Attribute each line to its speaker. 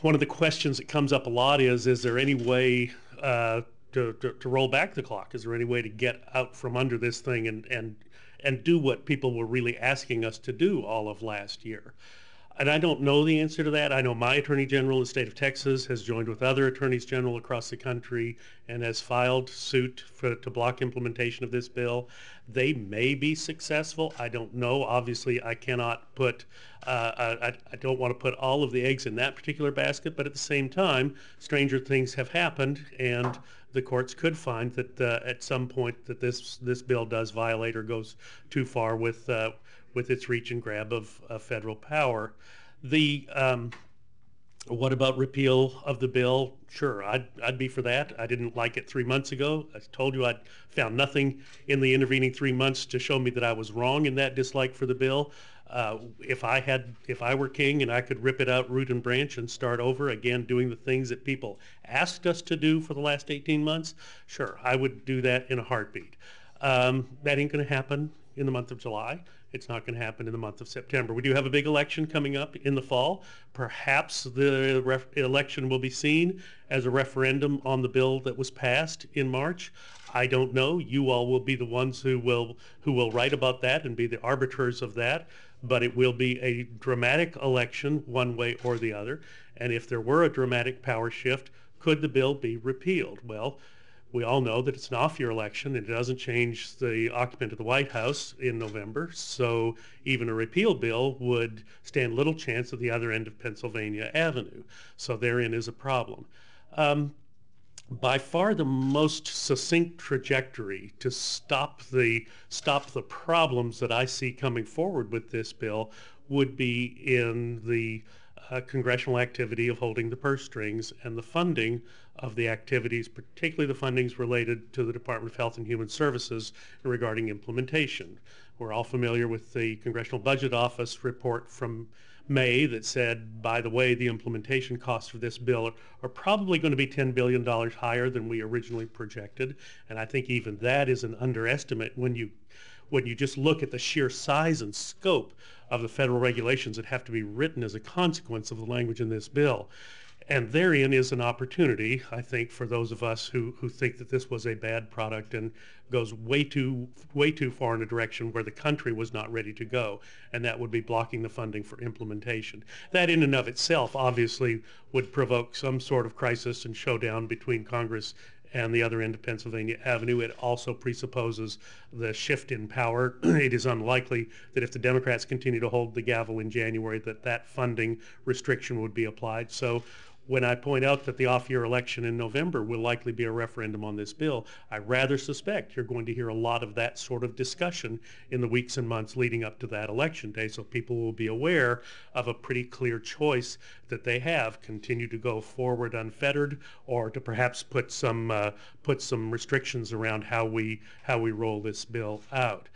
Speaker 1: one of the questions that comes up a lot is there any way to roll back the clock? Is there any way to get out from under this thing and do what people were really asking us to do all of last year? And I don't know the answer to that. I know my Attorney General in the state of Texas has joined with other attorneys general across the country and has filed suit to block implementation of this bill. They may be successful. I don't know. Obviously, I cannot put, I don't want to put all of the eggs in that particular basket, but at the same time, stranger things have happened, and the courts could find that at some point that this bill does violate or goes too far with its reach and grab of federal power. What about repeal of the bill? Sure, I'd be for that. I didn't like it 3 months ago. I told you I'd found nothing in the intervening 3 months to show me that I was wrong in that dislike for the bill. If I were king and I could rip it out root and branch and start over again doing the things that people asked us to do for the last 18 months, sure, I would do that in a heartbeat. That ain't going to happen in the month of July. It's not going to happen in the month of September. We do have a big election coming up in the fall. Perhaps the election will be seen as a referendum on the bill that was passed in March. I don't know. You all will be the ones who will write about that and be the arbiters of that. But it will be a dramatic election one way or the other. And if there were a dramatic power shift, could the bill be repealed? Well, we all know that it's an off-year election and it doesn't change the occupant of the White House in November, so even a repeal bill would stand little chance at the other end of Pennsylvania Avenue. So therein is a problem. By far the most succinct trajectory to stop the problems that I see coming forward with this bill would be in the congressional activity of holding the purse strings and the funding of the activities, particularly the fundings related to the Department of Health and Human Services regarding implementation. We're all familiar with the Congressional Budget Office report from May that said, by the way, the implementation costs for this bill are probably going to be $10 billion higher than we originally projected. And I think even that is an underestimate when you just look at the sheer size and scope of the federal regulations that have to be written as a consequence of the language in this bill. And therein is an opportunity, I think, for those of us who think that this was a bad product and goes way too far in a direction where the country was not ready to go, and that would be blocking the funding for implementation. That in and of itself obviously would provoke some sort of crisis and showdown between Congress and the other end of Pennsylvania Avenue. It also presupposes the shift in power. It is unlikely that if the Democrats continue to hold the gavel in January that funding restriction would be applied. So when I point out that the off-year election in November will likely be a referendum on this bill, I rather suspect you're going to hear a lot of that sort of discussion in the weeks and months leading up to that election day, so people will be aware of a pretty clear choice that they have: continue to go forward unfettered, or to perhaps put some restrictions around how we roll this bill out.